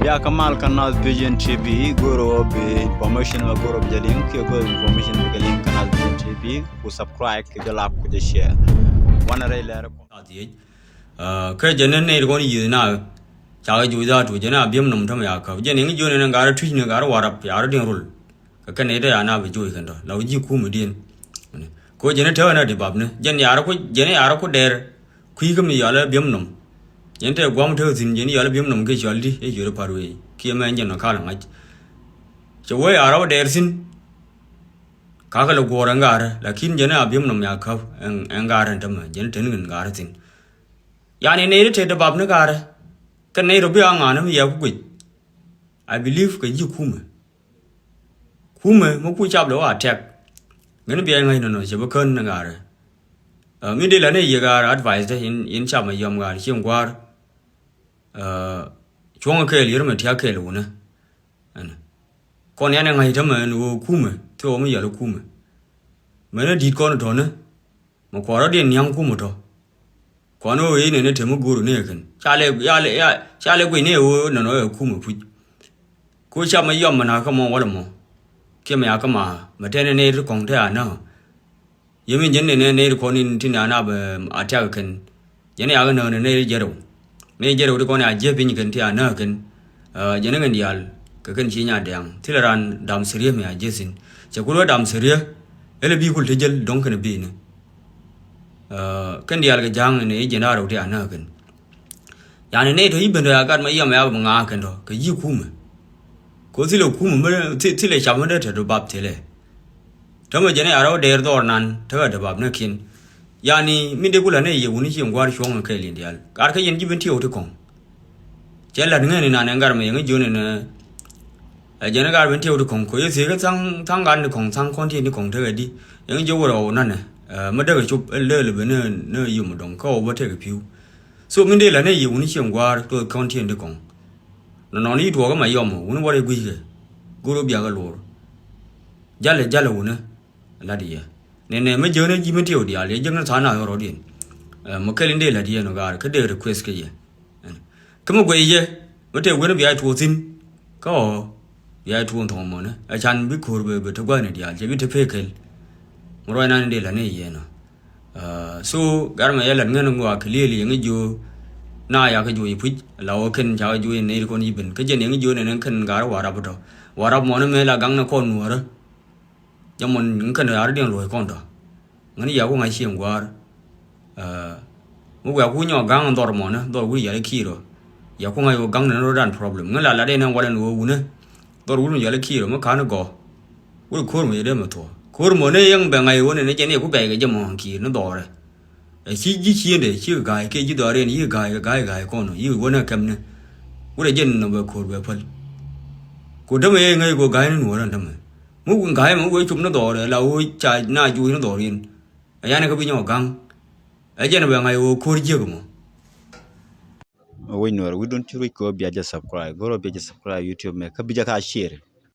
Ya Kamal Kanal Vision TV goro be information ma goro be link ke go information be link Kanal Vision TV ku subscribe ke la ku je share wana rai la ko ati ke jenen ne ko ni na cha ga ju da tu jena bim num tham ya ka je ne ju ne ga ra thui ne ga ra wa ra ya ra ding rul ka ne da ya na be ju kan do la ji ku mu din ko jene ta na de bab ne jen ya ra ko jene ya ra ko der kui ga mi ya la bim num jen te gwam te zin jen ya la bim num ke jol di e ju ra paru e ki ma jen no ka la ngai che wo ya ra der sin ka ga lo go ra ga ra la kin jene a bim num ya ka en ga ra ta ma jen te ngin ga ra sin ya ne ne te da bab ne ga ra ka ne ro bi a nga na mi ya ku kui I believe ka ji ku me mo ku chap lo attack ngene bi ngai no je ba kan na ga ra mi de la ne ye ga advice de in chap ma yom ga xiong kwa chuang ke li ma tia ke lo na an kon ya ne ngai ta ma no ku me to mo ya lo ku me me ne di kon do na mo kwa ra de nyang ku mo to kwa no ye ne te mo guru ne kan cha le gui ne wo no no ku mo pu ko chap ma yom ma na ka mo wa lo mo ke me ya ka ma ma te ne ru kong ta na yemin jen ne ko ni tin na ba attack kan jen ya ga no ne je ro me je ro ko na je bin kan ti na kan jen ngan dial ka kan chi nya dang tilaran dam sriye me je sin je ko dam sriye ele bi kul te jel don kan bi ne kan dial ga jang ne je na ro ti na kan ya ne to ibn da ga ma yam ya ba nga kan do ka yi ku me ko si lo ku me ti le cha ma de to bab te le Tama jene aro der dor nan taga da bab na kin yani min de kula ne ye woni shi ngwar shong ka lin dial kar ka yen jibin ti o to kon jella ngene ni nan ngar me ngi jone na jene gar bin ti o to kon ko ye se ga sang gan de kon sang kon ti ni kon taga di ngi jo ro nan ne ma daga chup le le ne ne yum dong ko ba te ga piu so min de la ne ye woni shi ngwar to kon ti de kon no ni to ga ma yom woni wa re gui ge guru bia ga lor jale wona la dia ne me jone ji me tio dia le jeng sa na ro din mo kelin de la dia no ga ka de request ke ye ka mo gwe ye mo te wona bi ai tu sin ko ya tu on thong mo ne a chan bi khur be to gwa ne dia je bi te phe kel mo ro na ne de la ne ye no so gar ma ye la ngan ngwa clearly ngi jo na ya ka jo yi phi la o ken ja jo ne ko ni bin ka je ne ngi jo ne kan ga wa ra bo wa ra mo ne me la gang na kon no ra Jamon kan ar den roi kon do ngani ya ko ngai xieng war mo ga ku nyo gang dor mo na dor wu ya le ki ro ya ko ngai go gang na ro dan problem ngala la de na wa den wo na dor wu ya le ki ro mo ka na go wu ko mo ye de mo to ko mo ne yang ba ngai wo ne je ne ku ba ge je mo ki no do re chi de chi ga ke ji do re ni ga ko no yi wo na kam ne wu de jen no ba ko ba phal ko de me ngai go ga ni no ran da me mu kun kai mu we chum no do le la wo cha na ju no do rin ya ne ko bi nyo gang a je na ba ngai wo ko je ko mo we don't you ko be just subscribe goro be just subscribe YouTube me ka bi ja ka share